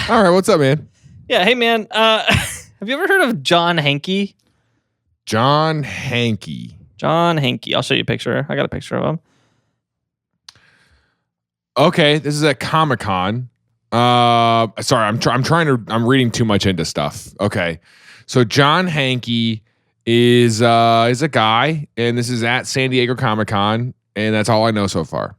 All right, what's up, man? Yeah, hey, man. Have you ever heard of John Hanke? John Hanke. John Hanke. I'll show you a picture. I got a picture of him. Okay, this is at Comic-Con. Sorry, I'm reading too much into stuff. Okay. So John Hanke is a guy, and this is at San Diego Comic-Con, and that's all I know so far.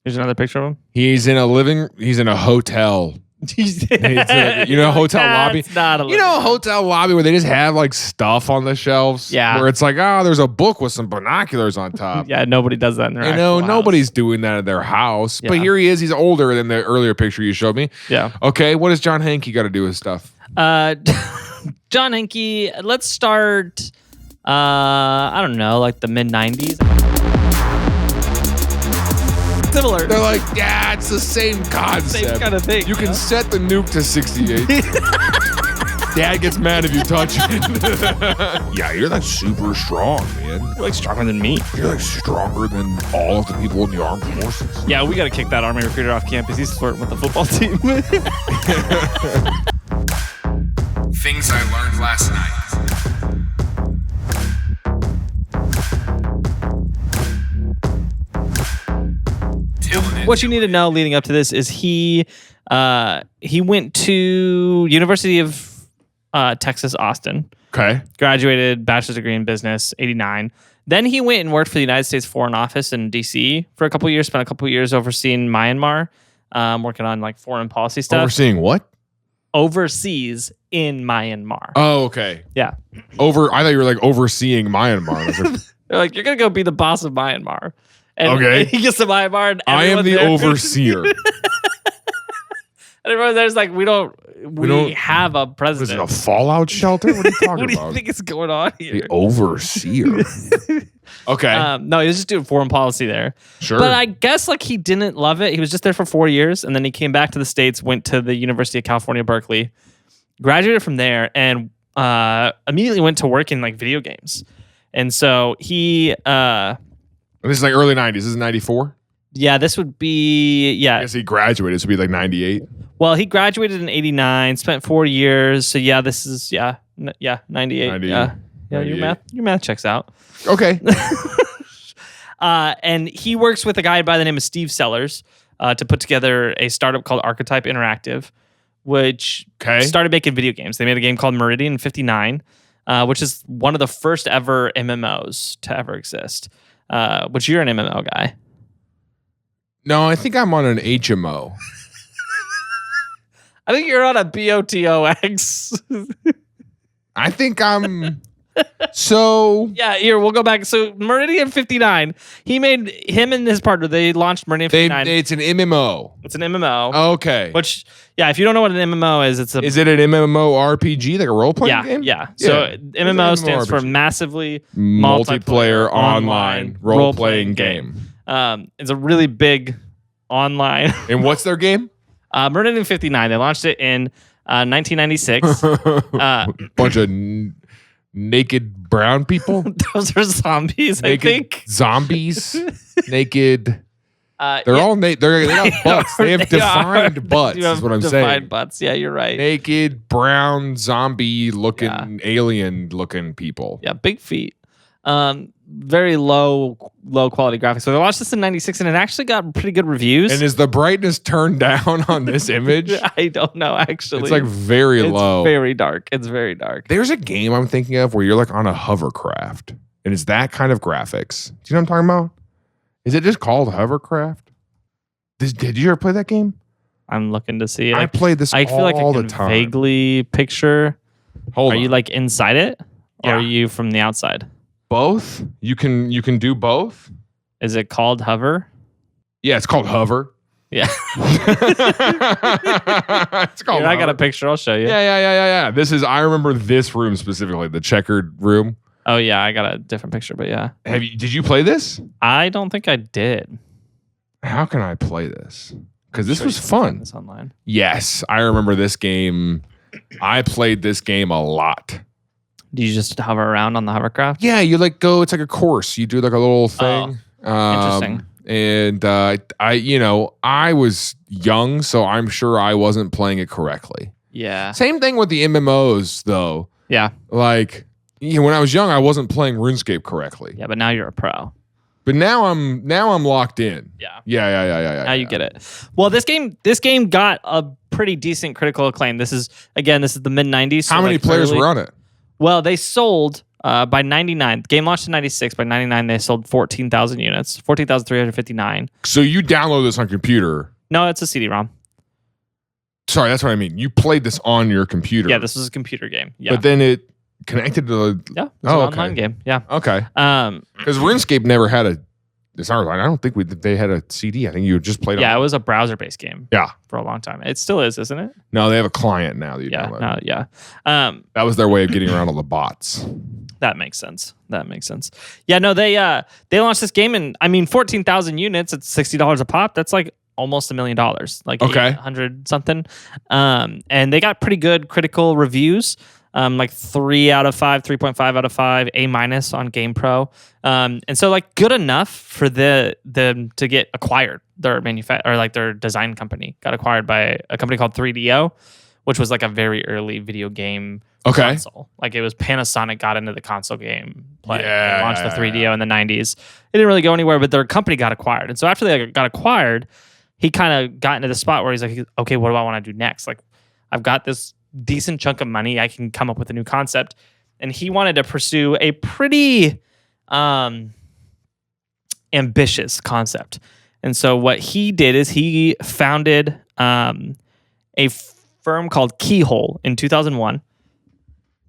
Here's another picture of him. He's in a hotel. Hotel lobby. It's not a a hotel lobby where they just have like stuff on the shelves. Yeah. Where it's like, there's a book with some binoculars on top. Yeah, nobody does that in their actual house. Nobody's doing that at their house. Yeah. But here he is. He's older than the earlier picture you showed me. Yeah. Okay, what does John Hanke got to do with stuff? John Hanke, let's start, I don't know, like the mid-90s. Similar. They're like, yeah, it's the same concept. Same kind of thing. You can set the nuke to 68. Dad gets mad if you touch it. Yeah, you're like super strong, man. You're like stronger than me. You're like stronger than all of the people in the armed forces. Yeah, we got to kick that Army recruiter off campus. He's flirting with the football team. Things I learned last night. What you need to know leading up to this is he went to University of Texas, Austin. Okay. Graduated, bachelor's degree in business, 89. Then he went and worked for the United States Foreign Office in D.C. for a couple of years, spent a couple of years overseeing Myanmar, working on like foreign policy stuff. Overseeing what? Overseas in Myanmar. Oh, okay. Yeah. I thought you were like overseeing Myanmar. They're like, you're going to go be the boss of Myanmar. And Okay. he gets to Myanmar and I am the there- overseer. And everyone there's like, we don't have a Is it president. a fallout shelter? What are you talking What do you about? think is going on here? The overseer. Okay. No, he was just doing foreign policy there. Sure. But I guess like he didn't love it. He was just there for 4 years, and then he came back to the States, went to the University of California, Berkeley, graduated from there, and immediately went to work in like video games. And so he, This is like early 90s. This is 94? yeah, this would be, I guess he graduated. This would be like 98. Well, he graduated in 89, spent 4 years. So yeah, this is, 98. 90, yeah, 98. your math checks out. Okay. And he works with a guy by the name of Steve Sellers to put together a startup called Archetype Interactive, which started making video games. They made a game called Meridian in 59, which is one of the first ever MMOs to ever exist. Which you're an MMO guy. No, I think I'm on an HMO. I think you're on a BOTOX. I think I'm... So... Yeah, here, we'll go back. So Meridian 59, him and his partner, they launched Meridian 59. It's an MMO. It's an MMO. Okay. Which, yeah, if you don't know what an MMO is, it's a... Is it an MMO RPG, like a role-playing game? Yeah. So MMO stands for Massively Multiplayer Online Role-Playing Game. It's a really big online... And what's their game? Meridian 59. They launched it in 1996. Bunch of naked brown people. Those are zombies, Naked I think. Zombies. Naked. They're all naked. They got butts. They have defined butts. You have is what I'm defined saying. butts. Yeah, you're right. Naked, brown, zombie-looking, alien-looking people. Yeah, big feet. Very low quality graphics. So they launched this in 96 and it actually got pretty good reviews. And is the brightness turned down on this image? I don't know, actually. It's like very low. It's very dark. It's very dark. There's a game I'm thinking of where you're like on a hovercraft. And it's that kind of graphics. Do you know what I'm talking about? Is it just called hovercraft? Did you ever play that game? I'm looking to see it. I played this I feel like I all can the time. vaguely picture. Hold Are on. you like inside it? Or Yeah. are you from the outside? Both? You can do both? Is it called Hover? Yeah, it's called Hover. Yeah. It's called Here, I got a Hover. picture. I'll show you. Yeah. I remember this room specifically, the checkered room. Oh, yeah. I got a different picture, but yeah. Did you play this? I don't think I did. How can I play this? Because this Sure was you can fun. find this online. Yes, I remember this game. I played this game a lot. Do you just hover around on the hovercraft? Yeah, you like go. It's like a course. You do like a little thing. Interesting. and I was young, so I'm sure I wasn't playing it correctly. Yeah. Same thing with the MMOs, though. Yeah. Like, when I was young, I wasn't playing RuneScape correctly. Yeah, but now you're a pro. But now I'm locked in. Yeah. Yeah. Now you get it. Well, this game got a pretty decent critical acclaim. This is the mid 90s. How many players were on it? Well, they sold by 99. The game launched in 96. By 99, they sold 14,000 units, 14,359. So you download this on computer? No, it's a CD-ROM. Sorry, that's what I mean. You played this on your computer. Yeah, this was a computer game. Yeah. But then it connected to the... Yeah, it was an online game. Yeah. Okay. Because RuneScape never had a... I don't think they had a CD. I think you just played on... Yeah, it was a browser-based game. Yeah. For a long time. It still is, isn't it? No, they have a client now that you download. Yeah. That was their way of getting around all the bots. That makes sense. Yeah, no, they launched this game, and I mean, 14,000 units at $60 a pop. That's like almost $1 million, like 800 something. And they got pretty good critical reviews, like 3 out of 5, 3.5 out of 5, A- on GamePro. And so like good enough for them to get acquired. Their their design company got acquired by a company called 3DO, which was like a very early video game console. Like it was Panasonic got into the console game play. Yeah, they launched the 3DO in the 90s. It didn't really go anywhere, but their company got acquired. And so after they got acquired, he kind of got into the spot where he's like, okay, what do I want to do next? Like, I've got this decent chunk of money. I can come up with a new concept. And he wanted to pursue a pretty ambitious concept. And so what he did is he founded a firm called Keyhole in 2001.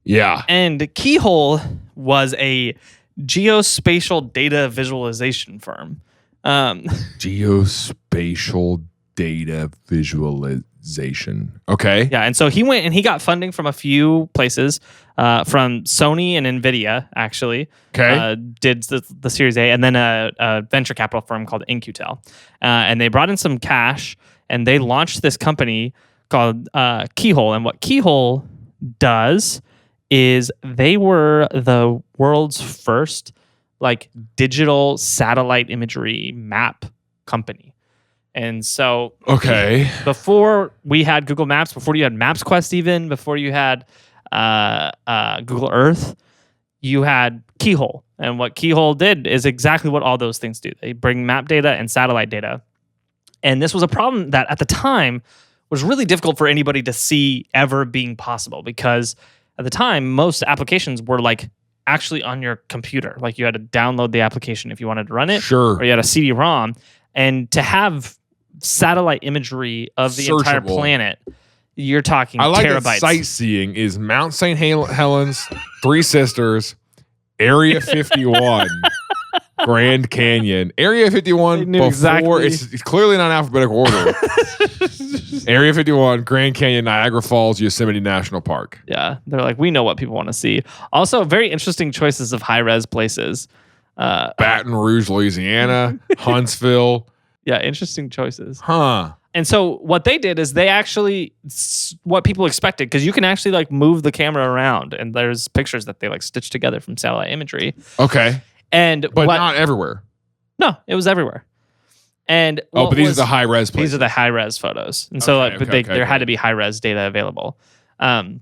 Yeah. And Keyhole was a geospatial data visualization firm. Geospatial data visualization. Okay. Yeah, and so he went and he got funding from a few places, from Sony and NVIDIA, actually. Okay. Did the Series A, and then a venture capital firm called In-Q-Tel. And they brought in some cash, and they launched this company called Keyhole. And what Keyhole does is they were the world's first like digital satellite imagery map company. And so before we had Google Maps, before you had Maps Quest, even before you had Google Earth, you had Keyhole. And what Keyhole did is exactly what all those things do. They bring map data and satellite data. And this was a problem that at the time was really difficult for anybody to see ever being possible, because at the time, most applications were like actually on your computer. Like you had to download the application if you wanted to run it. Sure. Or you had a CD-ROM. And to have satellite imagery of the entire planet, you're talking I like terabytes. That sightseeing is Mount St. Helens, Three Sisters, Area 51, Grand Canyon. Area 51 before exactly. It's clearly not in alphabetical order. Area 51, Grand Canyon, Niagara Falls, Yosemite National Park. Yeah, they're like, we know what people want to see. Also, very interesting choices of high-res places. Baton Rouge, Louisiana, Huntsville. Yeah, interesting choices. Huh. And so what they did is they actually, what people expected, because you can actually like move the camera around, and there's pictures that they like stitched together from satellite imagery. Okay. But not everywhere. No, it was everywhere. And but these are the high res places. These are the high res photos, and so there had to be high res data available. And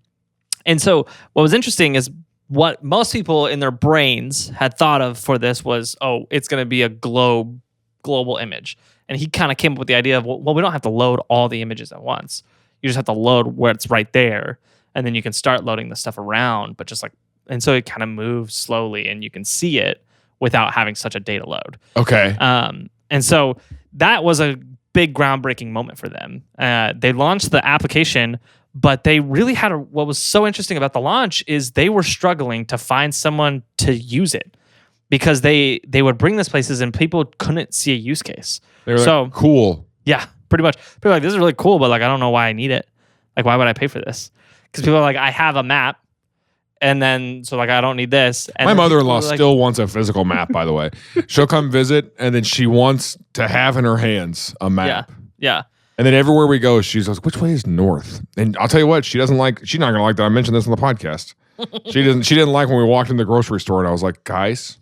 so what was interesting is what most people in their brains had thought of for this was, oh, it's going to be a global image. And he kind of came up with the idea of, well, we don't have to load all the images at once. You just have to load where it's right there, and then you can start loading the stuff around. But just like, and so it kind of moves slowly, and you can see it without having such a data load. Okay. And so that was a big groundbreaking moment for them. They launched the application, but they really had what was so interesting about the launch is they were struggling to find someone to use it, because they would bring this places and people couldn't see a use case. They were like, cool. Yeah, pretty much. People are like, this is really cool, but like, I don't know why I need it. Like, why would I pay for this? Because people are like, I have a map. And then, so like, I don't need this. And my mother-in-law still wants a physical map, by the way. She'll come visit, and then she wants to have in her hands a map. Yeah. And then everywhere we go, she's like, which way is north? And I'll tell you what, she's not going to like that I mentioned this on the podcast. She didn't like when we walked in the grocery store, and I was like, guys,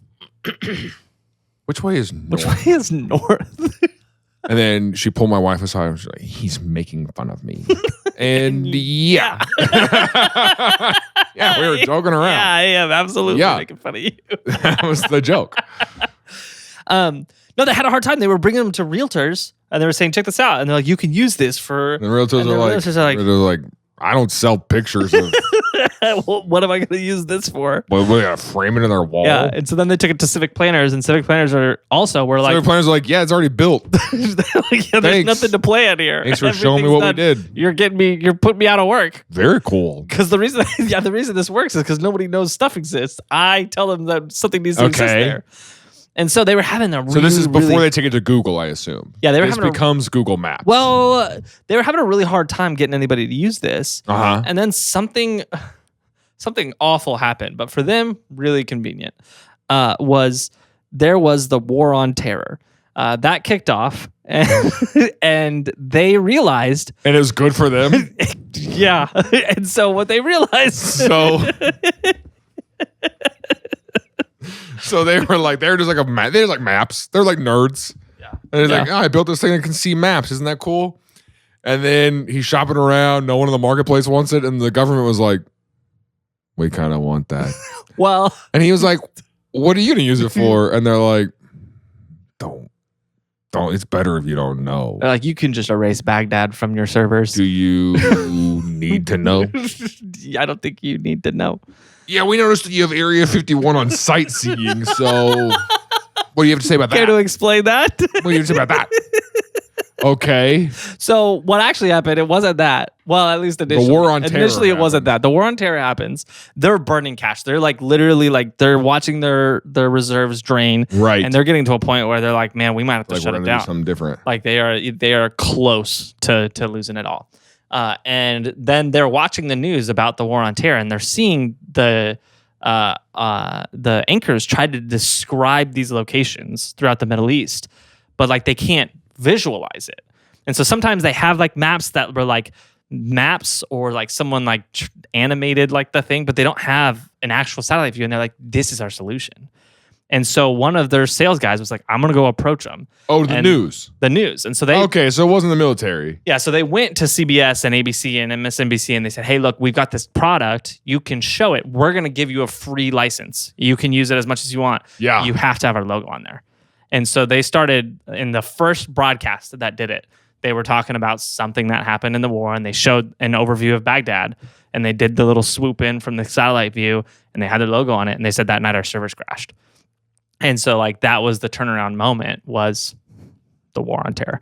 Which way is north? Which way is north? And then she pulled my wife aside and was like, he's making fun of me. And yeah. Yeah, we were joking around. Yeah, I am absolutely making fun of you. That was the joke. No, they had a hard time. They were bringing them to realtors and they were saying, check this out. And they're like, you can use this for... And the realtors are like, I don't sell pictures of... Well, what am I going to use this for? Well, we got to frame it in their wall. Yeah, and so then they took it to civic planners, and civic planners were like... Civic planners are like, yeah, it's already built. There's nothing to plan here. Thanks for showing me what we did. You're putting me out of work. Very cool. Because the reason this works is because nobody knows stuff exists. I tell them that something needs to exist there. And so they were having a really... So this is before they take it to Google, I assume. Yeah, this becomes Google Maps. Well, they were having a really hard time getting anybody to use this. Uh-huh. And then something awful happened, but for them, really convenient. There was the War on Terror. That kicked off, and they realized... And it was good for them? Yeah. And so what they realized... So they were just like they're like maps. They're like nerds. Yeah. And he's like, I built this thing that can see maps. Isn't that cool? And then he's shopping around. No one in the marketplace wants it. And the government was like, we kind of want that. Well. And he was like, what are you going to use it for? And they're like, don't. It's better if you don't know. They're like, you can just erase Baghdad from your servers. Do you need to know? I don't think you need to know. Yeah, we noticed that you have Area 51 on sightseeing, so what do you have to say about that? Care to explain that? What do you have to say about that? Okay. So what actually happened, it wasn't that. Well, at least initially. The War on Terror Initially, it wasn't that. The War on Terror happens. They're burning cash. They're like literally like they're watching their reserves drain. Right. And they're getting to a point where they're like, man, we might have to shut it down. Do something different. Like they are close to losing it all. And then they're watching the news about the War on Terror, and they're seeing the anchors try to describe these locations throughout the Middle East, but like they can't visualize it. And so sometimes they have like maps that were like maps or like someone like animated like the thing, but they don't have an actual satellite view. And they're like, this is our solution. And so one of their sales guys was like, I'm going to go approach them. Oh, the news. The news. And so they... Okay, so it wasn't the military. Yeah, so they went to CBS and ABC and MSNBC and they said, hey, look, we've got this product. You can show it. We're going to give you a free license. You can use it as much as you want. Yeah. You have to have our logo on there. And so they started, in the first broadcast that did it, they were talking about something that happened in the war, and they showed an overview of Baghdad, and they did the little swoop in from the satellite view, and they had their logo on it, and they said that night our servers crashed. And so like that was the turnaround moment, was the War on Terror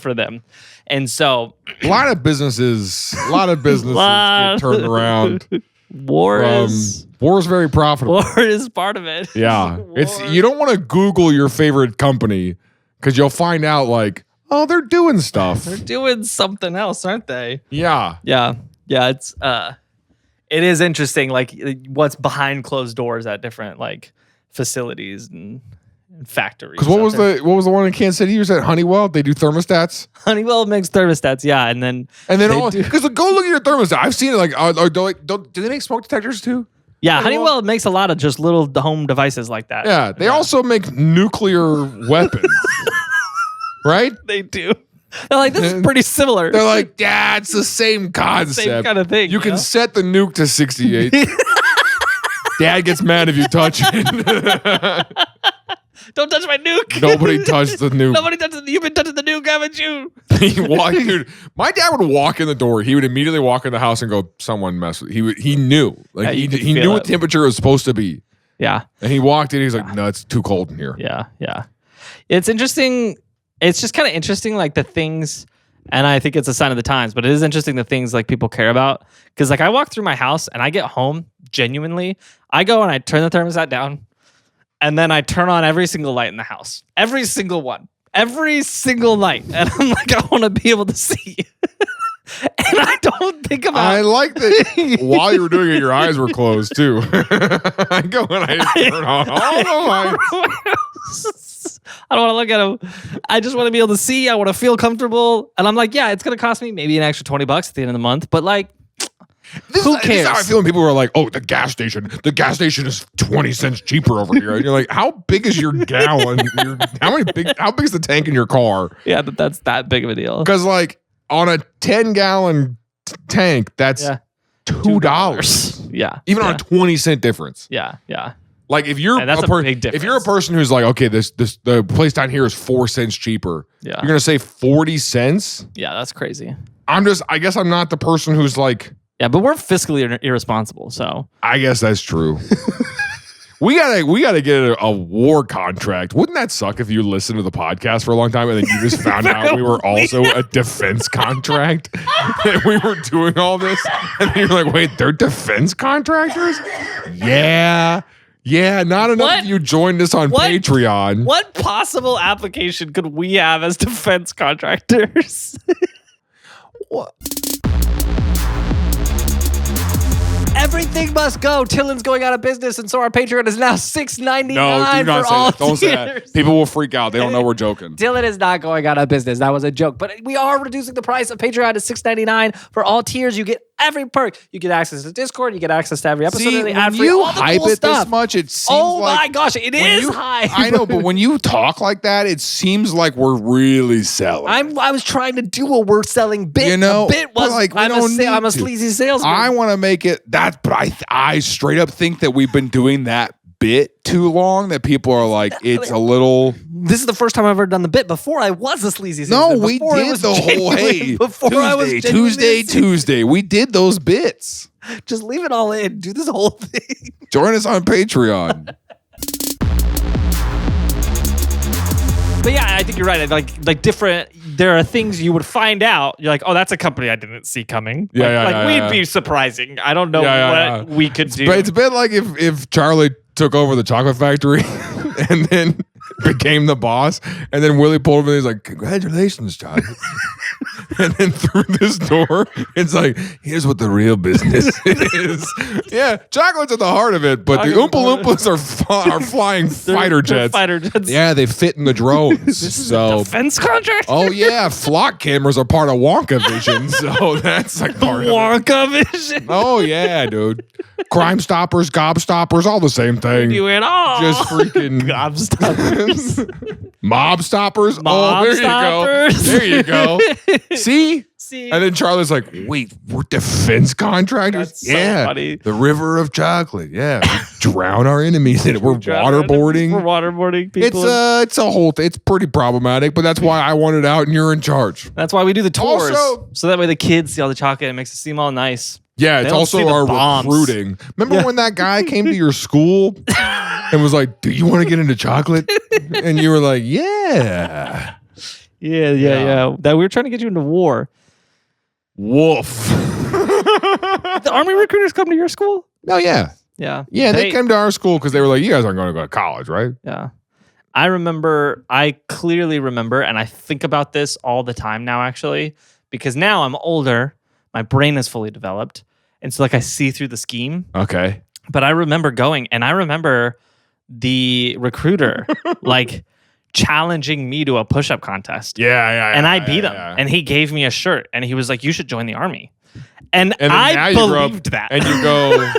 for them. And so a lot of businesses get turned around. War is very profitable. War is part of it. Yeah. You don't want to Google your favorite company because you'll find out like, oh, they're doing stuff. They're doing something else, aren't they? Yeah. Yeah. Yeah. It is interesting, like what's behind closed doors at different like facilities and factories. Because what was the one in Kansas City? You said Honeywell. They do thermostats. Honeywell makes thermostats, yeah, and then because go look at your thermostat. I've seen it. Like, do they make smoke detectors too? Yeah, Honeywell makes a lot of just little home devices like that. Yeah, they also make nuclear weapons, right? They do. They're like, this is pretty similar. They're like, yeah, it's the same concept. Same kind of thing. You can set the nuke to 68. Dad gets mad if you touch it. Don't touch my nuke. Nobody touched the nuke. Nobody touched the. You've been touching the nuke, haven't you? Dude, my dad would walk in the door. He would immediately walk in the house and go, "Someone messed with." He knew, like he knew what temperature it was supposed to be. Yeah, and he walked in. He's like, "No, it's too cold in here." Yeah, yeah. It's interesting. It's just kind of interesting, like the things. And I think it's a sign of the times, but it is interesting the things like people care about. Because like I walk through my house and I get home, genuinely, I go and I turn the thermostat down and then I turn on every single light in the house. Every single one. Every single light. And I'm like, I want to be able to see. And I don't think about I like that while you were doing it, your eyes were closed too. I go and I turn on all the lights. I don't want to look at them. I just want to be able to see. I want to feel comfortable. And I'm like, yeah, it's going to cost me maybe an extra $20 at the end of the month. But like, Who cares? This is how I feel when people are like, "Oh, the gas station is 20 cents cheaper over here." And you're like, "How big is your gallon? How big is the tank in your car?" Yeah, that's that big of a deal. Because like on a 10-gallon tank, that's $2. Yeah, even on a 20-cent difference. Yeah, yeah. Like if you're if you're a person who's like, okay, the place down here is 4 cents cheaper. Yeah, you're gonna say 40 cents. Yeah, that's crazy. I guess I'm not the person who's like. Yeah, but we're fiscally irresponsible, so I guess that's true. we gotta get a war contract. Wouldn't that suck if you listened to the podcast for a long time and then you just found out we were also a defense contract and we were doing all this, and then you're like, wait, they're defense contractors? Yeah. Yeah, not enough of you joined us on Patreon. What possible application could we have as defense contractors? What? Everything must go. TILLN's going out of business, and so our Patreon is now $6.99 for all tiers. Don't say that. People will freak out. They don't know we're joking. TILLN is not going out of business. That was a joke. But we are reducing the price of Patreon to $6.99 for all tiers. You get every perk. You get access to Discord. You get access to every episode. See, when you hype it this much, it seems like... Oh my gosh, it is high. I know, but when you talk like that, it seems like we're really selling. I was trying to do a we're selling bit. You know, the bit was like, I'm a sleazy salesman. I want to make it that, but I straight up think that we've been doing that bit too long, that people are like, it's a little... This is the first time I've ever done the bit. Before I was a sleazy salesman. No, we did the whole, hey, before Tuesday. We did those bits. Just leave it all in. Do this whole thing. Join us on Patreon. But yeah, I think you're right. Like different, there are things you would find out. You're like, oh, that's a company I didn't see coming. We'd be surprising. I don't know what we could do. But it's a bit like if Charlie took over the chocolate factory and then became the boss, and then Willie pulled him and he's like, congratulations, Charlie. And then through this door, it's like, here's what the real business is. Yeah, chocolate's at the heart of it, but the Oompa Loompas are flying fighter jets. Fighter jets. Yeah, they fit in the drones. This is a defense contract? Oh, yeah. Flock cameras are part of Wonka Vision, so that's like part of Wonka Vision. Oh, yeah, dude. Crime Stoppers, Gobstoppers, all the same thing. Do it all. Just freaking Gobstoppers. Mob Stoppers. There you go. See? And then Charlie's like, wait, we're defense contractors? That's so funny. The river of chocolate. Yeah. We drown our enemies in it. We're waterboarding. We're waterboarding people. It's pretty problematic, but that's why I want it out and you're in charge. That's why we do the tours. Also, so that way the kids see all the chocolate and it makes it seem all nice. Yeah, it's also our recruiting. Remember when that guy came to your school and was like, do you want to get into chocolate? And you were like, yeah. Yeah. That we were trying to get you into war. Woof. The Army recruiters come to your school? Oh, yeah. Yeah. Yeah, they came to our school because they were like, you guys aren't going to go to college, right? Yeah. I clearly remember, and I think about this all the time now, actually, because now I'm older. My brain is fully developed. And so, like, I see through the scheme. Okay. But I remember going, and I remember the recruiter, like, challenging me to a push-up contest. Yeah. And I beat him. And he gave me a shirt. And he was like, you should join the Army. And I believed that. And you go...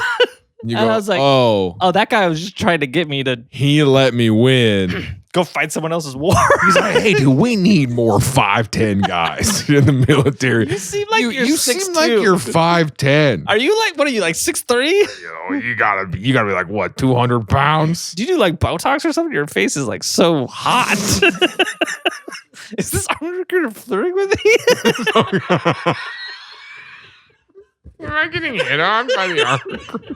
And I was like, oh, that guy was just trying to get me to... He let me win. Go fight someone else's war. He's like, hey, dude, we need more 5'10" guys in the military. You seem like you're 6'2". You seem like you're 5'10". Are you like, what are you, like 6'3"? You gotta be like, what, 200 pounds? Do you do like Botox or something? Your face is like so hot. Is this Army recruiter flirting with me? Am I getting hit on by the Army recruiter?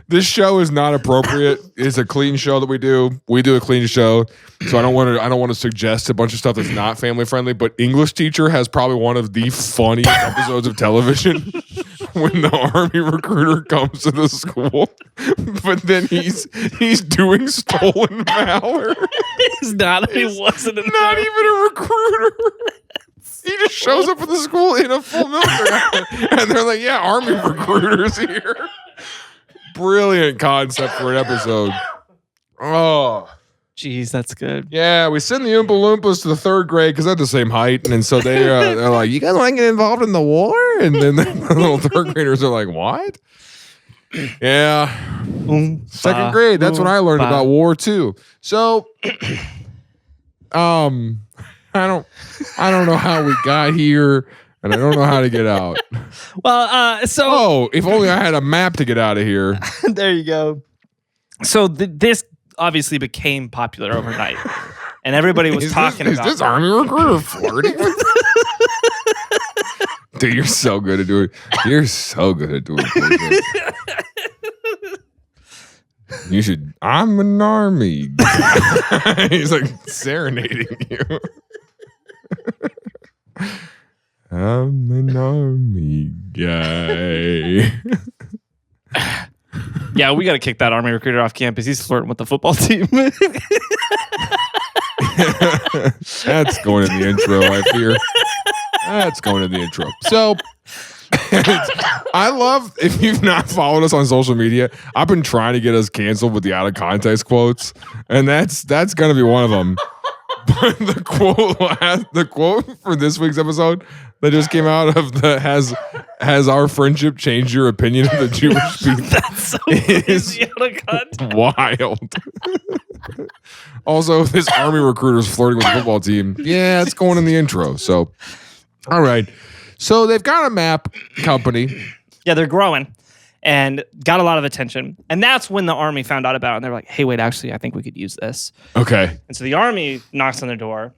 This show is not appropriate. It's a clean show that we do. We do a clean show, so I don't want to suggest a bunch of stuff that's not family friendly. But English Teacher has probably one of the funniest episodes of television when the Army recruiter comes to the school, but then he's doing stolen valor. He's not. He wasn't. Not even a recruiter. He just shows up at the school in a full military outfit, and they're like, yeah, Army recruiters here. Brilliant concept for an episode. Oh, Jeez, that's good. Yeah, we send the Oompa Loompas to the 3rd grade because they're the same height, and so they're like, "You guys want to get involved in the war?" And then the little 3rd graders are like, "What?" Yeah, 2nd grade. That's when I learned about war too. So, I don't know how we got here, and I don't know how to get out. Well, if only I had a map to get out of here. There you go. So this obviously became popular overnight, and everybody was talking about. Is this army recruiter flirting with? Dude, you're so good at doing. You're so good at doing. You should. I'm an army guy. He's like serenading you. I'm an army guy. Yeah, we got to kick that army recruiter off campus. He's flirting with the football team. That's going in the intro, I fear. That's going in the intro. So, I love, if you've not followed us on social media, I've been trying to get us canceled with the out of context quotes, and that's going to be one of them. But the quote for this week's episode that just came out of the has our friendship changed your opinion of the Jewish people? That's so crazy out of context. Wild. Also, this army recruiter's flirting with the football team. Yeah, it's going in the intro. So, all right. So they've got a map company. Yeah, they're growing and got a lot of attention. And that's when the army found out about it. And they're like, hey, wait, actually, I think we could use this. Okay. And so the army knocks on their door.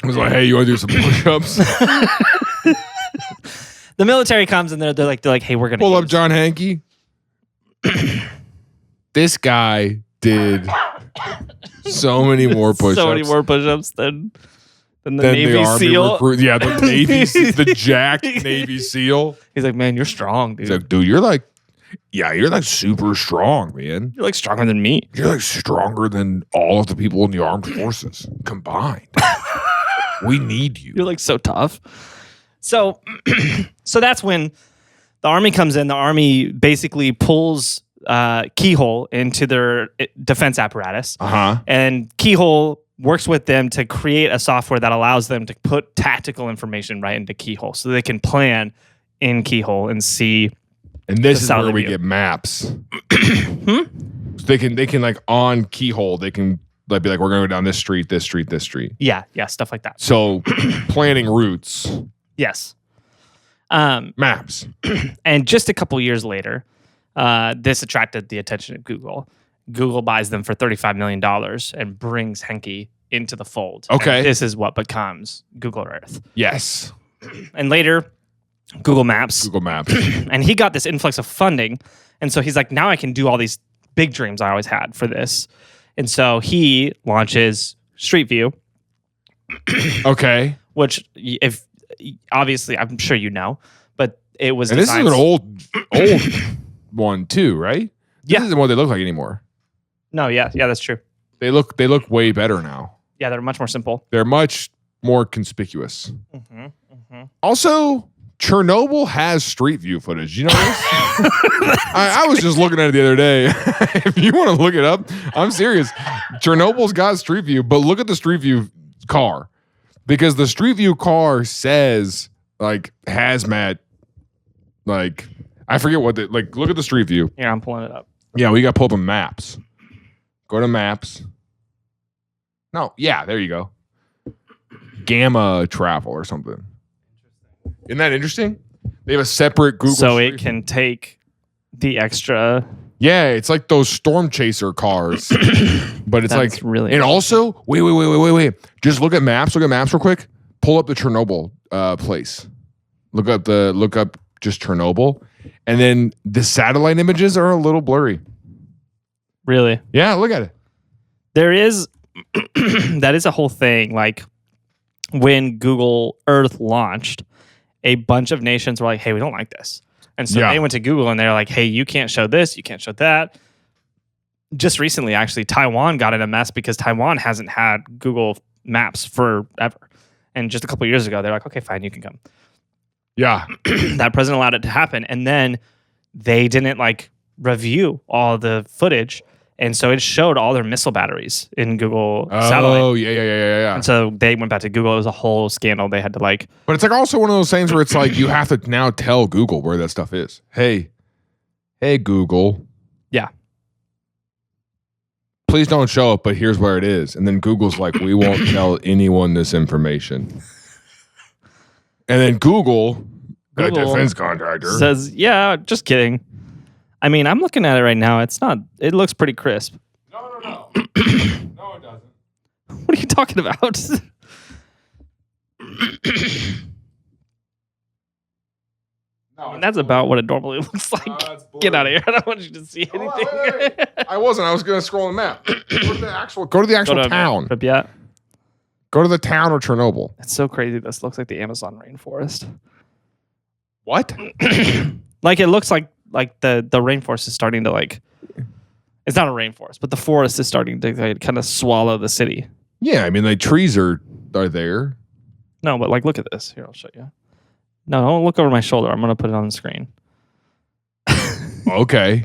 I was like, hey, you want to do some push-ups? The military comes and they're like, hey, we're going to pull up John Hanke. This guy did so many more push-ups. So many more push-ups than the Navy SEAL. The Navy, the jacked Navy SEAL. He's like, man, you're strong, dude. He's like, dude, you're like super strong, man. You're like stronger than me. You're like stronger than all of the people in the armed forces combined. We need you. You're like so tough. So that's when the army comes in. The army basically pulls Keyhole into their defense apparatus. And Keyhole works with them to create a software that allows them to put tactical information right into Keyhole so they can plan in Keyhole and see. And this is where we get maps. So they can like on Keyhole, they can like be like, we're going to go down this street, this street, this street. Yeah, stuff like that. So planning routes. Yes. Maps. And just a couple years later, this attracted the attention of Google. Google buys them for $35 million and brings Hanke into the fold. Okay. And this is what becomes Google Earth. Yes. And later, Google Maps. And he got this influx of funding. And so he's like, now I can do all these big dreams I always had for this. And so he launches Street View. Okay. Which, if obviously, I'm sure you know, but it was. And this is an old one too, right? This isn't what they look like anymore. No, yeah, that's true. They look way better now. Yeah, they're much more simple. They're much more conspicuous. Also, Chernobyl has Street View footage. You know this? I was just looking at it the other day. If you want to look it up, I'm serious. Chernobyl's got Street View, but look at the Street View car. Because the Street View car says, like, hazmat, like, I forget what look at the Street View. Yeah, I'm pulling it up. Yeah, we got to pull up in maps. Go to maps. No, yeah, there you go. Gamma travel or something. Isn't that interesting? They have a separate Google. So it can take the extra. Yeah, it's like those storm chaser cars. But it's That's really and also, wait. Just look at maps. Look at maps real quick. Pull up the Chernobyl place. Look up just Chernobyl. And then the satellite images are a little blurry. Really? Yeah, look at it. There is that is a whole thing. Like when Google Earth launched, a bunch of nations were like, hey, we don't like this. And so they went to Google and they're like, hey, you can't show this, you can't show that. Just recently, actually, Taiwan got in a mess because Taiwan hasn't had Google Maps forever. And just a couple of years ago, they're like, okay, fine, you can come. Yeah. That president allowed it to happen. And then they didn't like review all the footage. And so it showed all their missile batteries in Google Satellite. Oh, yeah. And so they went back to Google. It was a whole scandal. They had to like... But it's like also one of those things where it's like you have to now tell Google where that stuff is. Hey, Google. Yeah. Please don't show it, but here's where it is. And then Google's like, we won't tell anyone this information. And then Google, a defense contractor, says, yeah, just kidding. I mean, I'm looking at it right now. It's not, it looks pretty crisp. No. No, it doesn't. What are you talking about? No, that's about what it normally looks like. Get out of here. I don't want you to see anything. Wait. I wasn't. I was going to scroll the map. Go to the actual town. Pripyat. Go to the town or Chernobyl. It's so crazy. This looks like the Amazon rainforest. What? Like it looks like the rainforest is starting to like... It's not a rainforest, but the forest is starting to like, kind of swallow the city. Yeah, I mean, like trees are there. No, but like look at this. Here, I'll show you. No, don't look over my shoulder. I'm going to put it on the screen. Okay.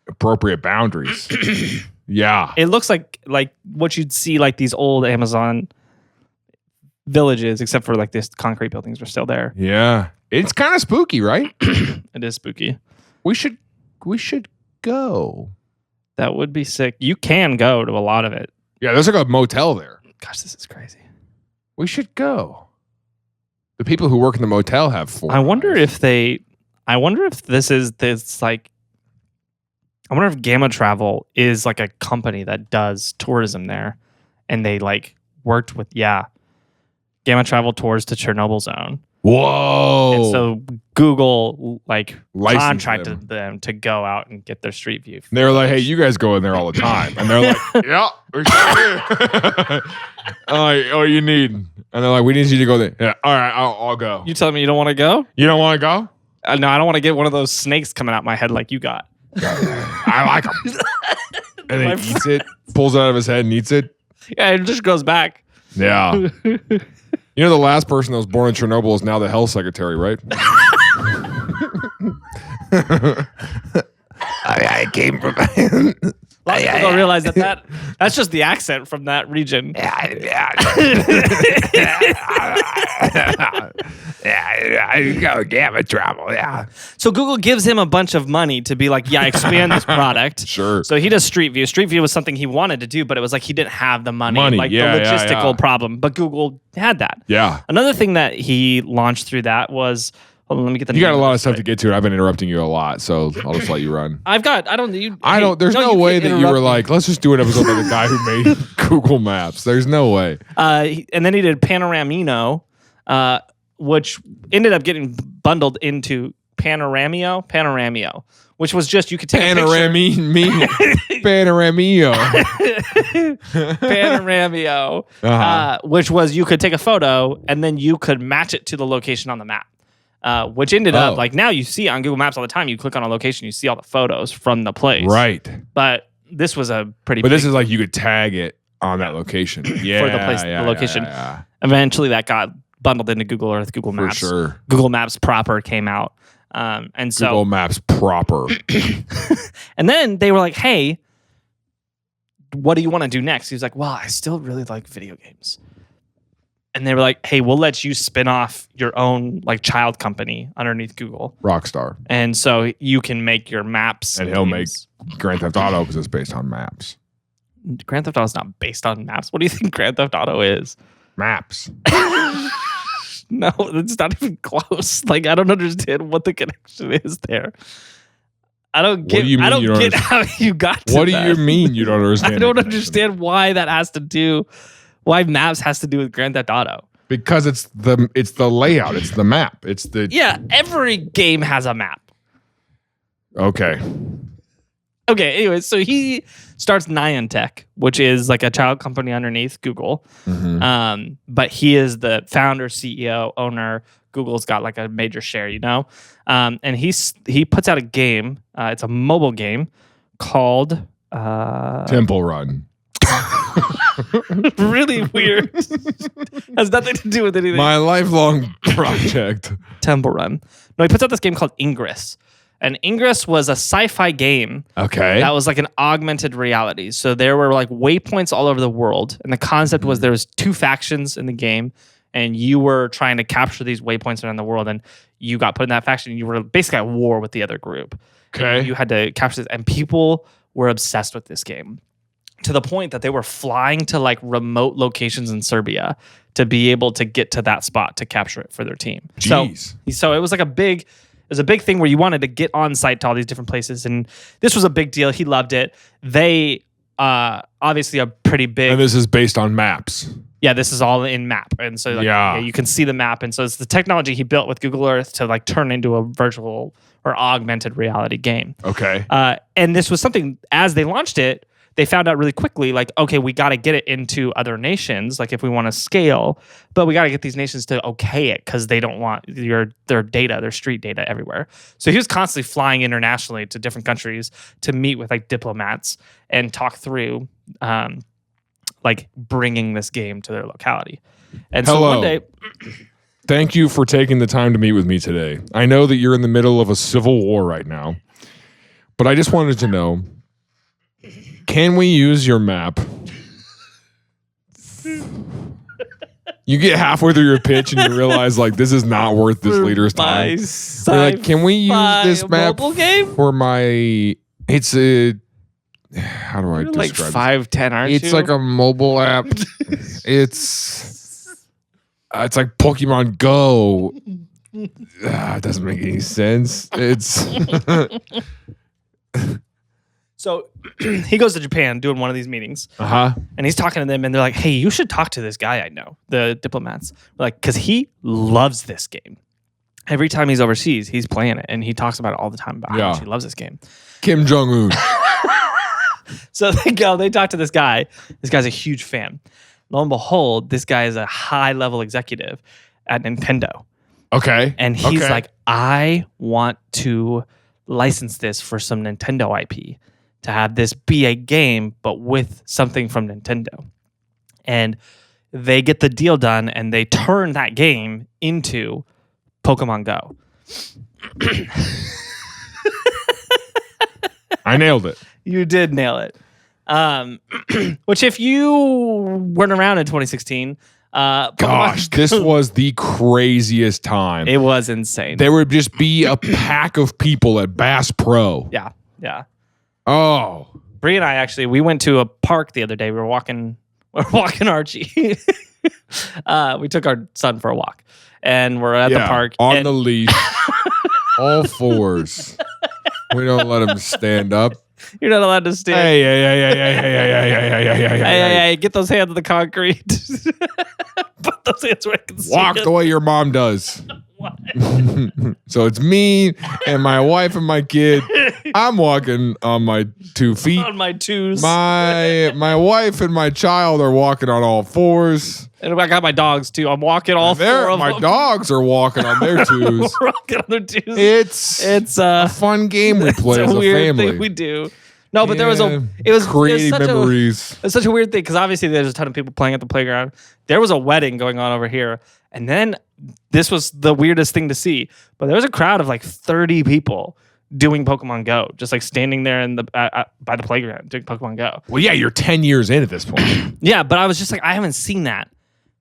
Appropriate boundaries. Yeah. It looks like what you'd see like these old Amazon villages, except for like these concrete buildings are still there. Yeah. It's kind of spooky, right? It is spooky. We should go. That would be sick. You can go to a lot of it. Yeah, there's like a motel there. Gosh, this is crazy. We should go. The people who work in the motel have 4 I wonder if Gamma Travel is like a company that does tourism there, and they like worked with Gamma Travel tours to Chernobyl zone. Whoa! And so Google like Licensed contracted them to go out and get their street view. They were like, "Hey, you guys go in there all the time," and they're like, "Yeah, we sure do." Oh, you need, and they're like, "We need you to go there." Yeah, all right, I'll go. You telling me you don't want to go? You don't want to go? No, I don't want to get one of those snakes coming out my head like you got. I like them. And then he eats it, pulls it out of his head and eats it. Yeah, it just goes back. Yeah. You know, the last person that was born in Chernobyl is now the health secretary, right? I came from... A lot of people don't realize that's just the accent from that region. I go Gamma Travel, yeah. So Google gives him a bunch of money to be like, expand this product. Sure. So he does Street View. Street View was something he wanted to do, but it was like he didn't have the money. Like the logistical problem. But Google had that. Yeah. Another thing that he launched through that was... Hold on, let me get the. You got a lot of stuff to get to. I've been interrupting you a lot, so I'll just let you run. There's no way that you were like, let's just do an episode with the guy who made Google Maps. There's no way. And then he did Panoramino, which ended up getting bundled into Panoramio, which was just you could take Panoramio. Panoramio, which was you could take a photo and then you could match it to the location on the map. Which ended up like now you see on Google Maps all the time. You click on a location, you see all the photos from the place. Right. But this was a pretty. But this is like you could tag it on that location. Yeah. For the place, the location. Yeah. Eventually, that got bundled into Google Earth, Google Maps. For sure. Google Maps proper came out, and so Google Maps proper. And then they were like, "Hey, what do you want to do next?" He was like, "Well, I still really like video games." And they were like, "Hey, we'll let you spin off your own like child company underneath Google, Rockstar, and so you can make your maps." And he'll make Grand Theft Auto because it's based on maps. Grand Theft Auto is not based on maps. What do you think Grand Theft Auto is? Maps. No, it's not even close. Like I don't understand what the connection is there. I don't get. I don't get how you got to that. What do you mean you don't understand? I don't understand why that has to do. Why maps has to do with Grand Theft Auto? Because it's the layout, it's the map, it's the every game has a map. Okay. Anyway, so he starts Niantic, which is like a child company underneath Google. Mm-hmm. But he is the founder, CEO, owner. Google's got like a major share, and he puts out a game. It's a mobile game called Temple Run. Really weird. Has nothing to do with anything. My lifelong project. Temple Run. No, he puts out this game called Ingress. And Ingress was a sci-fi game. Okay. That was like an augmented reality. So there were like waypoints all over the world. And the concept was there was 2 factions in the game. And you were trying to capture these waypoints around the world. And you got put in that faction. And you were basically at war with the other group. Okay. And you had to capture this. And people were obsessed with this game. To the point that they were flying to like remote locations in Serbia to be able to get to that spot to capture it for their team. Jeez. So it was like a big thing where you wanted to get on site to all these different places. And this was a big deal. He loved it. They obviously are pretty big. And this is based on maps. Yeah, this is all in map. And so you can see the map. And so it's the technology he built with Google Earth to like turn into a virtual or augmented reality game. Okay. And this was something, as they launched it, they found out really quickly, like, okay, we got to get it into other nations, like if we want to scale, but we got to get these nations to okay it because they don't want their data, their street data everywhere. So he was constantly flying internationally to different countries to meet with like diplomats and talk through like bringing this game to their locality. And so one day... Thank you for taking the time to meet with me today. I know that you're in the middle of a civil war right now, but I just wanted to know, can we use your map? You get halfway through your pitch and you realize like this is not worth this leader's time. You're like, can we use this map for my? It's a. How do I describe like 5'10", aren't you? It's like a mobile app. It's like Pokemon GO. It doesn't make any sense. It's. So he goes to Japan doing one of these meetings. And he's talking to them and they're like, hey, you should talk to this guy I know, the diplomats. Like, because he loves this game. Every time he's overseas, he's playing it. And he talks about it all the time about how much he loves this game. Kim Jong-un. So they go, they talk to this guy. This guy's a huge fan. Lo and behold, this guy is a high-level executive at Nintendo. Okay. And he's like, I want to license this for some Nintendo IP. To have this be a game, but with something from Nintendo. And they get the deal done, and they turn that game into Pokemon GO. I nailed it. You did nail it. Which if you weren't around in 2016... Gosh, this was the craziest time. It was insane. There would just be a pack of people at Bass Pro. Yeah, yeah. Oh, Bree and I we went to a park the other day. We were walking Archie. We took our son for a walk, and we're at the park on the leash, all fours. We don't let him stand up. You're not allowed to stand. Hey, get those hands on the concrete. Put those hands where I can see Walk the way your mom does. So it's me and my wife and my kid. I'm walking on my 2 feet. On my twos. My wife and my child are walking on all fours. And I got my dogs too. I'm walking all four of them. My dogs are walking on their twos. We're walking on their twos. It's a fun game we play as a family. Thing we do. No, but it was creating memories. It's such a weird thing because obviously there's a ton of people playing at the playground. There was a wedding going on over here, and then this was the weirdest thing to see. But there was a crowd of like 30 people doing Pokemon Go, just like standing there in the by the playground doing Pokemon Go. Well, yeah, you're 10 years in at this point. Yeah, but I was just like, I haven't seen that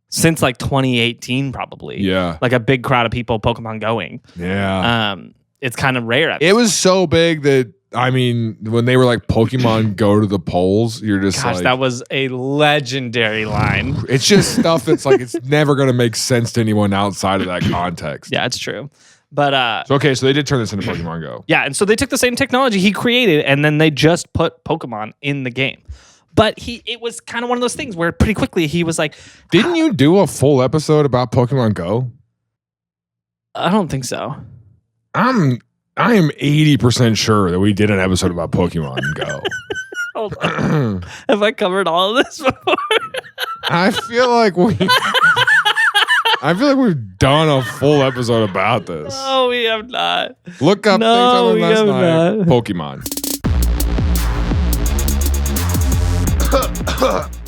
since like 2018, probably. Yeah, like a big crowd of people Pokemon going. Yeah, it's kind of rare. It was so big that. I mean, when they were like Pokemon go to the polls, you're just like... Gosh, that was a legendary line. It's just stuff that's like, it's never going to make sense to anyone outside of that context. Yeah, it's true. But so they did turn this into Pokemon Go. Yeah, and so they took the same technology he created, and then they just put Pokemon in the game. But it was kind of one of those things where pretty quickly he was like... Didn't you do a full episode about Pokemon Go? I don't think so. I am 80% sure that we did an episode about Pokemon Go. Hold on. Have I covered all of this before? I feel like we've done a full episode about this. No, we have not. Look up things other than last night. Not. Pokemon.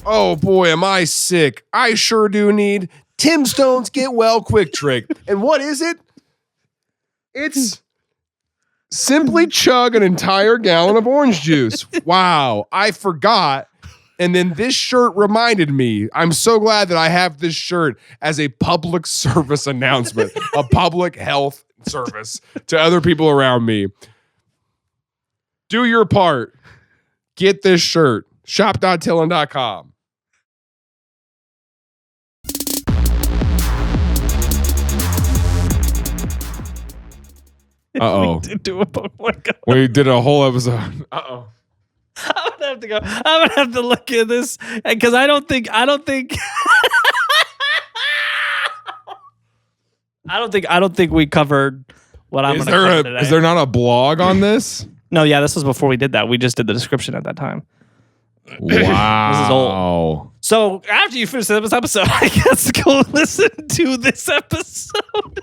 Oh boy, am I sick. I sure do need Tim Stone's Get Well Quick Trick. And what is it? It's Simply chug an entire gallon of orange juice. Wow, I forgot. And then this shirt reminded me. I'm so glad that I have this shirt as a public service announcement, a public health service to other people around me. Do your part. Get this shirt. Shop.TILLN.com. Uh-oh. We did do a Pokemon Go. We did a whole episode. Uh-oh. I'm gonna have to go. I'm gonna have to look at this because I don't think I don't think we covered what I'm gonna cover today. Is there not a blog on this? No, yeah, this was before we did that. We just did the description at that time. Wow. This is old. So after you finish this episode, I guess go listen to this episode.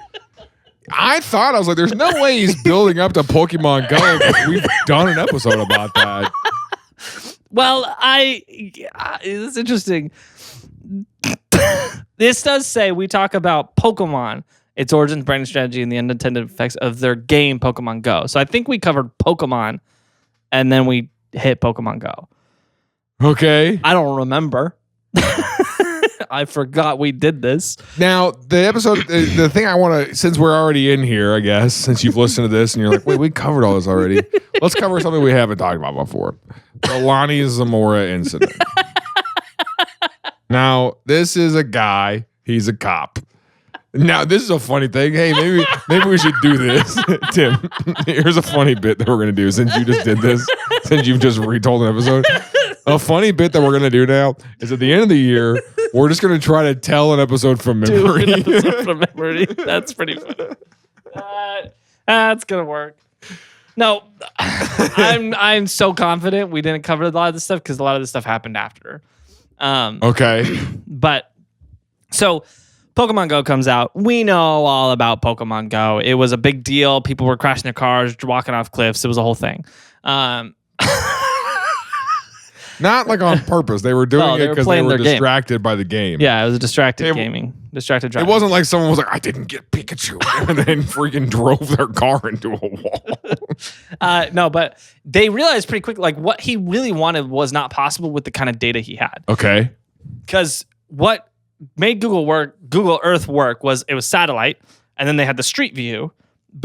I was like, there's no way he's building up to Pokemon Go because we've done an episode about that. Well, it's interesting. This does say we talk about Pokemon, its origins, branding strategy, and the unintended effects of their game Pokemon Go. So I think we covered Pokemon, and then we hit Pokemon Go. Okay. I don't remember. I forgot we did this. Now, the episode, the thing I want to, since we're already in here, I guess, since you've listened to this and you're like, wait, we covered all this already. Let's cover something we haven't talked about before. The Lonnie Zamora incident. Now, this is a guy, he's a cop. Now, this is a funny thing. Hey, maybe we should do this. Tim, here's a funny bit that we're going to do since you just did this, since you've just retold an episode. A funny bit that we're going to do now is at the end of the year, we're just going to try to tell an episode from memory. Do an episode from memory. That's pretty funny. That's going to work. No, I'm so confident we didn't cover a lot of this stuff because a lot of this stuff happened after. Okay. But so Pokemon Go comes out. We know all about Pokemon Go. It was a big deal. People were crashing their cars, walking off cliffs. It was a whole thing. Not like on purpose. They were doing it because they were distracted by the game. Yeah, it was a distracted driving. It wasn't like someone was like, I didn't get Pikachu, and then freaking drove their car into a wall. No, but they realized pretty quick, like what he really wanted was not possible with the kind of data he had. Okay. Because what made Google Earth work was it was satellite, and then they had the street view.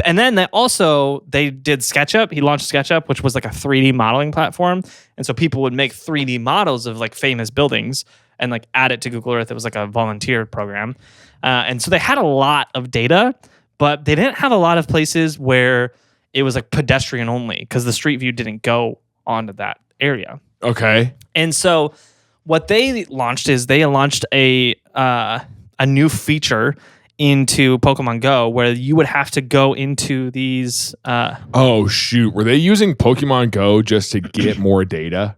And then they did SketchUp. He launched SketchUp, which was like a 3D modeling platform. And so people would make 3D models of like famous buildings and like add it to Google Earth. It was like a volunteer program. And so they had a lot of data, but they didn't have a lot of places where it was like pedestrian only because the street view didn't go onto that area. Okay. And so what they launched is they launched a new feature into Pokemon Go where you would have to go into these oh shoot, were they using Pokemon Go just to get more data?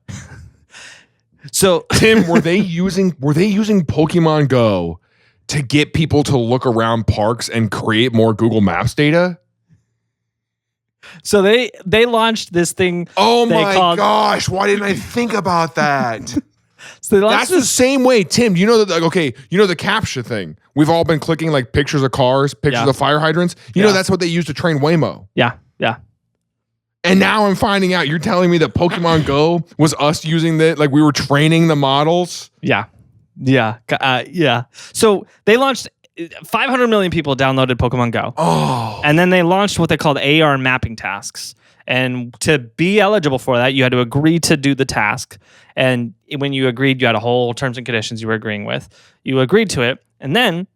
So Tim, were they using Pokemon Go to get people to look around parks and create more Google Maps data? So they launched this thing. Oh my gosh, why didn't I think about that? So that's the same way, Tim. You know that, like, okay, you know the CAPTCHA thing. We've all been clicking like pictures of cars, pictures of fire hydrants. You know that's what they use to train Waymo. Yeah, yeah. And now I'm finding out. You're telling me that Pokemon Go was us using that, like we were training the models. Yeah, yeah. So they launched. 500 million people downloaded Pokemon Go. Oh, and then they launched what they called AR mapping tasks. And to be eligible for that, you had to agree to do the task. And when you agreed, you had a whole terms and conditions you were agreeing with. You agreed to it. And then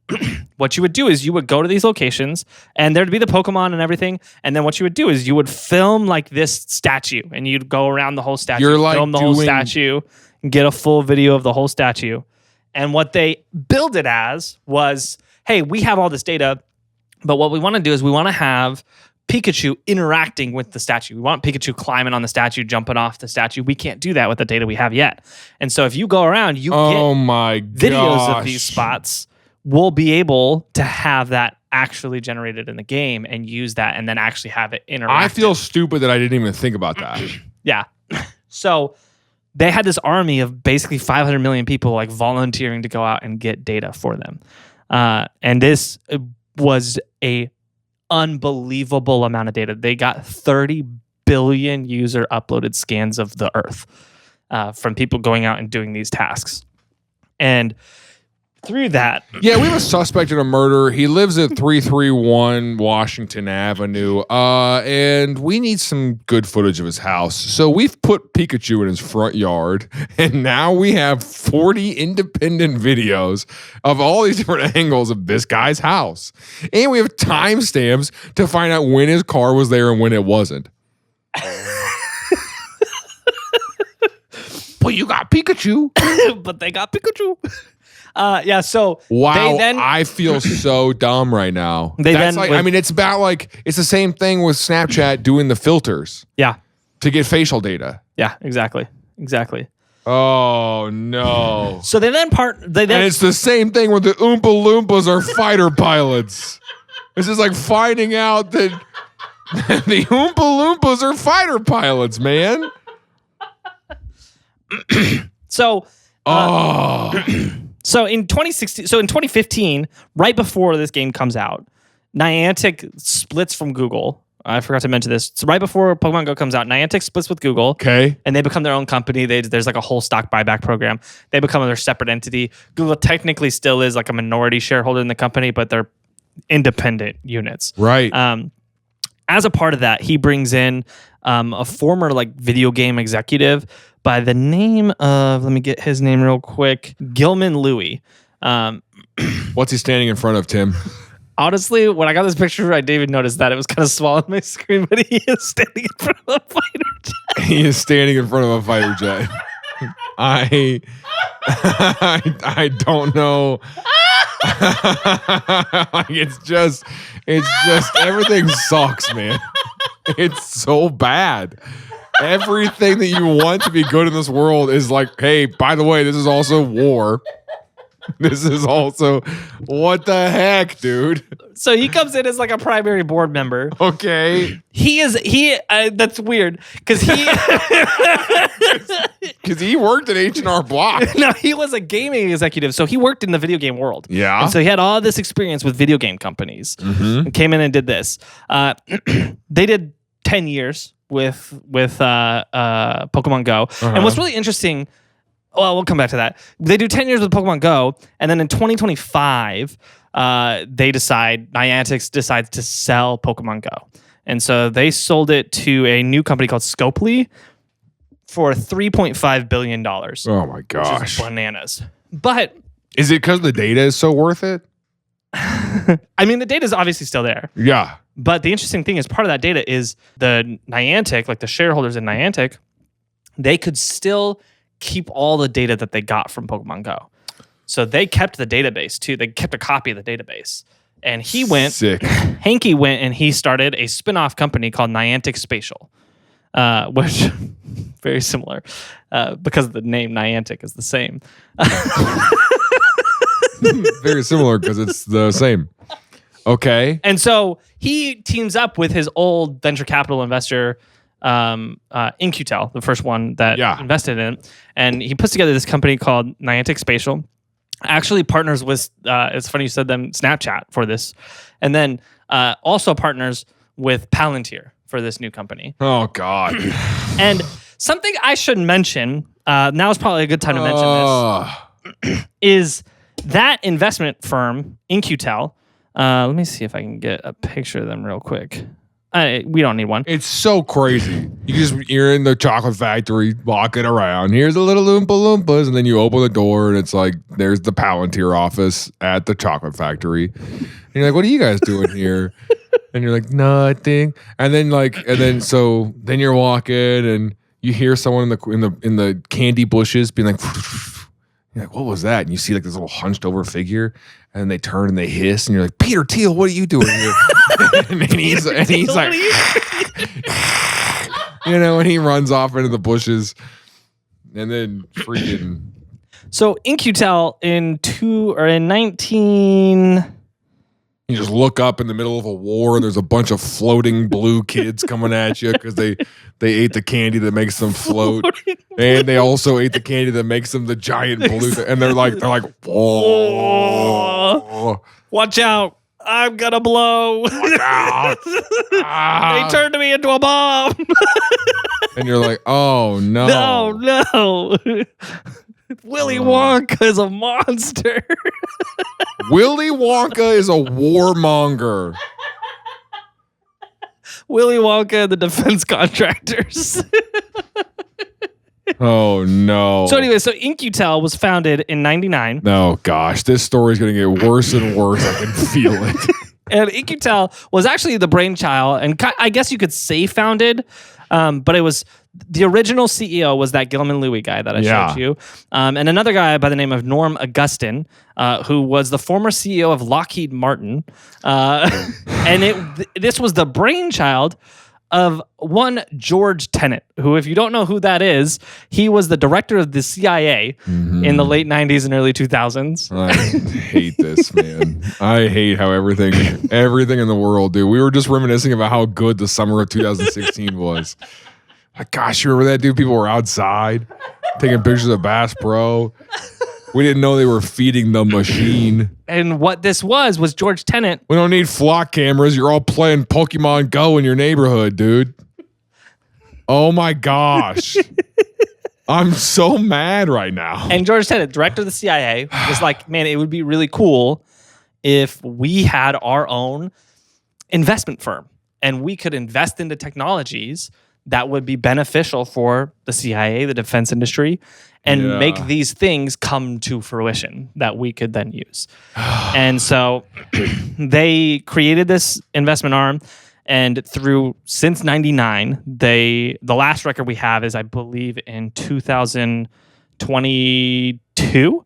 what you would do is you would go to these locations and there'd be the Pokemon and everything. And then what you would do is you would film like this statue and you'd go around the whole statue, film the whole statue, and get a full video of the whole statue. And what they billed it as was, hey, we have all this data, but what we want to do is we want to have Pikachu interacting with the statue. We want Pikachu climbing on the statue, jumping off the statue. We can't do that with the data we have yet. And so if you go around, you get videos of these spots. We'll be able to have that actually generated in the game and use that and then actually have it interact. I feel stupid that I didn't even think about that. Yeah. So they had this army of basically 500 million people like volunteering to go out and get data for them. And this was a unbelievable amount of data. They got 30 billion user uploaded scans of the Earth from people going out and doing these tasks. And through that... Yeah, we have a suspect in a murder. He lives at 331 Washington Avenue, and we need some good footage of his house. So we've put Pikachu in his front yard, and now we have 40 independent videos of all these different angles of this guy's house. And we have timestamps to find out when his car was there and when it wasn't. Well, you got Pikachu. But they got Pikachu. Yeah, so wow, I feel so dumb right now. It's about like it's the same thing with Snapchat doing the filters. Yeah. To get facial data. Yeah, exactly. Oh no. So and it's the same thing where the Oompa Loompas are fighter pilots. This is like finding out that the Oompa Loompas are fighter pilots, man. So So in 2015, right before this game comes out, Niantic splits from Google. I forgot to mention this. So right before Pokemon Go comes out, Niantic splits with Google. Okay. And they become their own company. There's like a whole stock buyback program. They become their separate entity. Google technically still is like a minority shareholder in the company, but they're independent units. Right. As a part of that, he brings in a former like video game executive by the name of, let me get his name real quick, Gilman Louie. What's he standing in front of, Tim? Honestly, when I got this picture, I didn't even notice that. It was kind of small on my screen, but he is standing in front of a fighter jet. He is standing in front of a fighter jet. I don't know. It's just everything sucks, man. It's so bad. Everything that you want to be good in this world is like, hey, by the way, this is also war. This is also, what the heck, dude? So he comes in as like a primary board member. Okay. That's weird because he worked at H&R Block. No, he was a gaming executive, so he worked in the video game world. Yeah. And so he had all this experience with video game companies. And came in and did this. They did 10 years with Pokemon Go. And what's really interesting, well, we'll come back to that. They do 10 years with Pokemon Go, and then in 2025, Niantic decides to sell Pokemon Go. And so they sold it to a new company called Scopely for $3.5 billion. Oh my gosh. Which is bananas. But is it because the data is so worth it? I mean, the data is obviously still there. Yeah. But the interesting thing is part of that data is the Niantic, like the shareholders in Niantic, they could still keep all the data that they got from Pokemon Go. So they kept the database too. They kept a copy of the database. And Hanke went and he started a spin-off company called Niantic Spatial, which very similar because the name Niantic is the same. Very similar because it's the same. Okay. And so he teams up with his old venture capital investor, In-Q-Tel, the first one that invested in it. And he puts together this company called Niantic Spatial. Actually partners with, it's funny you said them, Snapchat for this. And then also partners with Palantir for this new company. Oh, God. And something I should mention, now is probably a good time to mention this, is that investment firm, In-Q-Tel, let me see if I can get a picture of them real quick. We don't need one. It's so crazy. You're in the chocolate factory walking around. Here's a little Oompa Loompas, and then you open the door, and it's like there's the Palantir office at the chocolate factory. And you're like, "What are you guys doing here?" And you're like, "Nothing." And then then you're walking, and you hear someone in the candy bushes being like. You're like, what was that? And you see like this little hunched over figure, and they turn and they hiss, and you're like, Peter Thiel, what are you doing here? and he's like, and he runs off into the bushes, and then freaking. So In-Q-Tel in 19. You just look up in the middle of a war, and there's a bunch of floating blue kids coming at you because they ate the candy that makes them float, and they also ate the candy that makes them the giant blue. And they're like, whoa, watch out! I'm gonna blow. They turned me into a bomb. And you're like, oh no. No. Willy Wonka is a monster. Willy Wonka is a warmonger. Willy Wonka and the defense contractors. Oh no. So anyway, In-Q-Tel was founded in 99. Oh gosh, this story's gonna get worse and worse. I can feel it. And In-Q-Tel was actually the brainchild, and I guess you could say founded, but it was the original CEO was that Gilman Louie guy that I showed you, and another guy by the name of Norm Augustin, who was the former CEO of Lockheed Martin, and this was the brainchild of one George Tenet, who, if you don't know who that is, he was the director of the CIA in the late 90s and early 2000s. I hate this, man. I hate how everything in the world, dude. We were just reminiscing about how good the summer of 2016 was. Like, gosh, you remember that, dude? People were outside taking pictures of Bass Pro. We didn't know they were feeding the machine. And what this was George Tenet. We don't need flock cameras. You're all playing Pokemon GO in your neighborhood, dude. Oh my gosh. I'm so mad right now. And George Tenet, director of the CIA, was like, man, it would be really cool if we had our own investment firm and we could invest into technologies that would be beneficial for the CIA, the defense industry, and make these things come to fruition that we could then use. And so they created this investment arm, and since 99, the last record we have is, I believe, in 2022.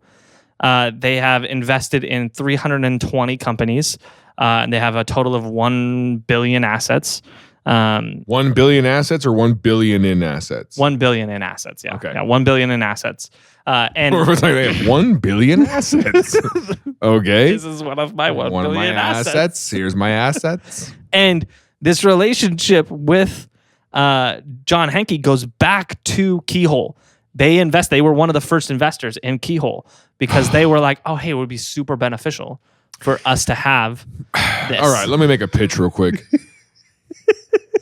They have invested in 320 companies, and they have a total of 1 billion assets. 1 billion assets or 1 billion in assets? 1 billion in assets. Yeah. Okay. Yeah, 1 billion in assets. And they have 1 billion assets. Okay. This is one of my 1 billion assets. Here's my assets. And this relationship with John Hanke goes back to Keyhole. They were one of the first investors in Keyhole because they were like, oh, hey, it would be super beneficial for us to have this. All right, let me make a pitch real quick.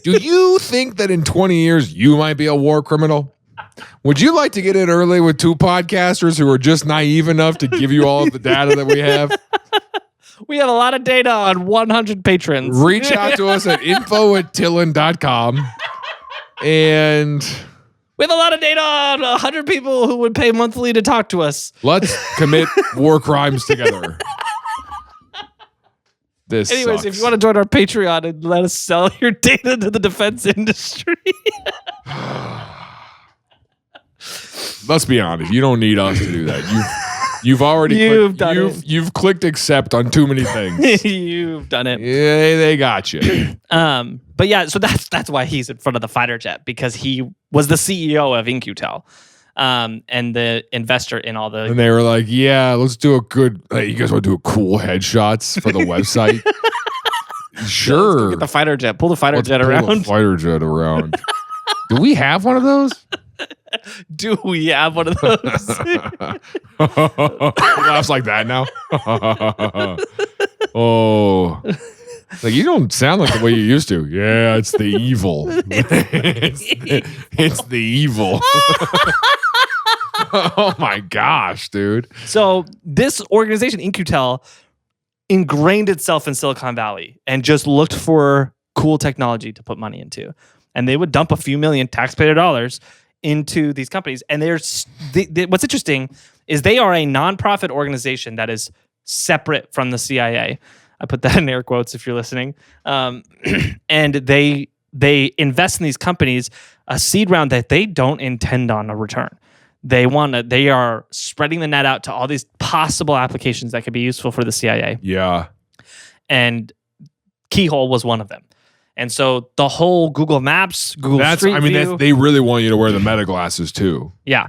Do you think that in 20 years you might be a war criminal? Would you like to get in early with 2 podcasters who are just naive enough to give you all of the data that we have? We have a lot of data on 100 patrons. Reach out to us at info@TILLN.com. And we have a lot of data on 100 people who would pay monthly to talk to us. Let's commit war crimes together. Anyways, sucks. if you want to join our Patreon and let us sell your data to the defense industry. Let's be honest. You don't need us to do that. You've already you've clicked accept on too many things. You've done it. Yeah, they got you. But yeah, so that's why he's in front of the fighter jet, because he was the CEO of In-Q-Tel. And the investor in all the... And they were like, yeah, let's do a good... Hey, you guys want to do cool headshots for the website? Sure. Let's get the fighter jet. Pull the fighter jet around. The fighter jet around. Do we have one of those? Do we have one of those? Laughs like that now. Oh... Like, you don't sound like the way you used to. Yeah, it's the evil. It's the evil. Oh my gosh, dude. So this organization, In-Q-Tel, ingrained itself in Silicon Valley and just looked for cool technology to put money into. And they would dump a few million taxpayer dollars into these companies. And what's interesting is they are a nonprofit organization that is separate from the CIA. I put that in air quotes if you're listening. And they invest in these companies a seed round that they don't intend on a return. They are spreading the net out to all these possible applications that could be useful for the CIA. Yeah. And Keyhole was one of them. And so the whole Google Maps, Street View, they really want you to wear the meta glasses too. Yeah.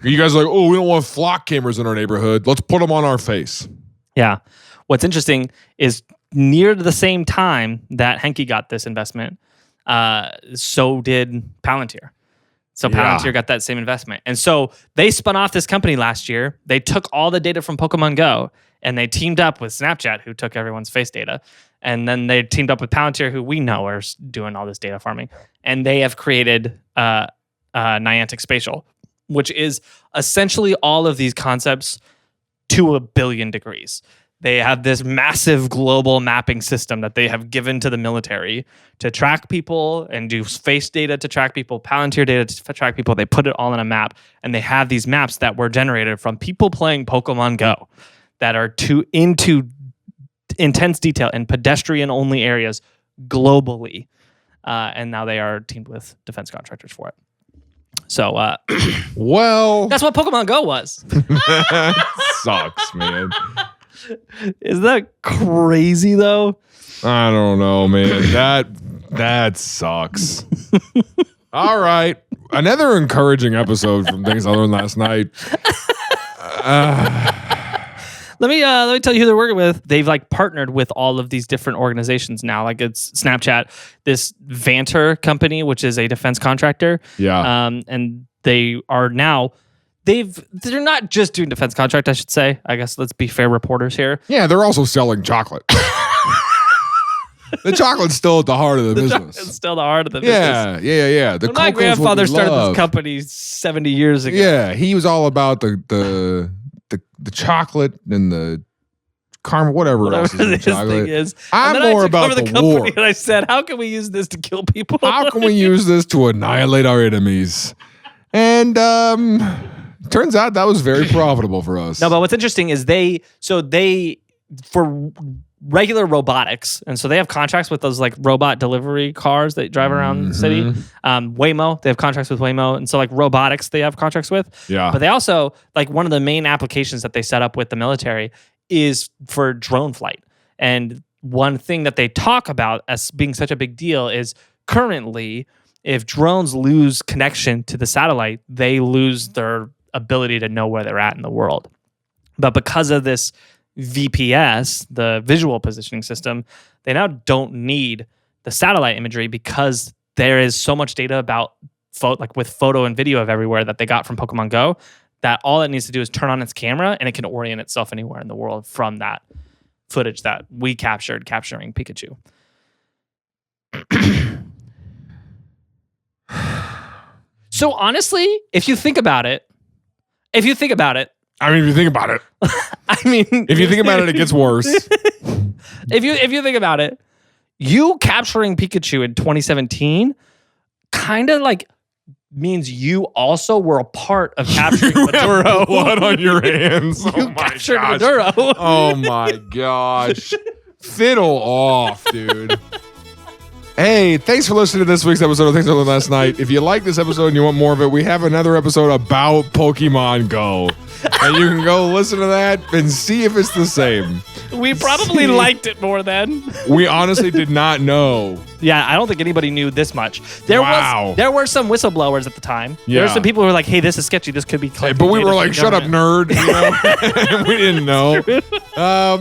You guys are like, oh, we don't want flock cameras in our neighborhood. Let's put them on our face. Yeah. What's interesting is near the same time that Hanke got this investment, so did Palantir. So Palantir got that same investment. And so they spun off this company last year. They took all the data from Pokemon Go and they teamed up with Snapchat, who took everyone's face data. And then they teamed up with Palantir, who we know are doing all this data farming. And they have created Niantic Spatial, which is essentially all of these concepts to a billion degrees. They have this massive global mapping system that they have given to the military to track people and do face data to track people, Palantir data to track people. They put it all in a map, and they have these maps that were generated from people playing Pokemon Go that are into intense detail in pedestrian-only areas globally. And now they are teamed with defense contractors for it. So, well, that's what Pokemon Go was. Sucks, man. Isn't that crazy though? I don't know, man. That sucks. All right. Another encouraging episode from things I learned last night. Let me tell you who they're working with. They've like partnered with all of these different organizations now. Like it's Snapchat, this Vanter company, which is a defense contractor. Yeah. And they are now they're not just doing defense contract, I should say. I guess let's be fair reporters here. Yeah, they're also selling chocolate. The chocolate's still at the heart of the business. It's still the heart of the business. Yeah. My grandfather started this company 70 years ago. Yeah, he was all about the chocolate and the caramel, whatever else is in chocolate. Thing is. I'm more about the war. And I said, how can we use this to kill people? How can we use this to annihilate our enemies? And turns out that was very profitable for us. No, but what's interesting is they for regular robotics, and so they have contracts with those like robot delivery cars that drive around the city. Waymo, they have contracts with Waymo, and so like robotics they have contracts with. Yeah. But they also, like, one of the main applications that they set up with the military is for drone flight. And one thing that they talk about as being such a big deal is currently, if drones lose connection to the satellite, they lose their ability to know where they're at in the world. But because of this VPS, the visual positioning system, they now don't need the satellite imagery because there is so much data about with photo and video of everywhere that they got from Pokemon Go, that all it needs to do is turn on its camera and it can orient itself anywhere in the world from that footage that we capturing Pikachu. So honestly, if you think about it, I mean, if you think about it, it gets worse. If you think about it, you capturing Pikachu in 2017 kind of like means you also were a part of capturing Maduro. Blood on your hands. You captured Maduro. Oh my gosh. Fiddle off, dude. Hey, thanks for listening to this week's episode of Things I Learned Last Night. If you like this episode and you want more of it, we have another episode about Pokemon Go. And you can go listen to that and see if it's the same. We probably liked it more then. We honestly did not know. Yeah, I don't think anybody knew this much. There were some whistleblowers at the time. Yeah. There were some people who were like, hey, this is sketchy. This could be but we were like, shut up, nerd. You know? We didn't know.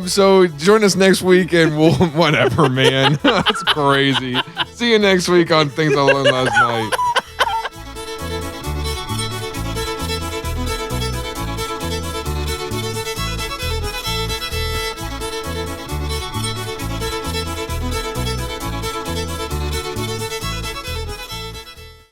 So join us next week and we'll, whatever, man. That's crazy. See you next week on Things I Learned Last Night.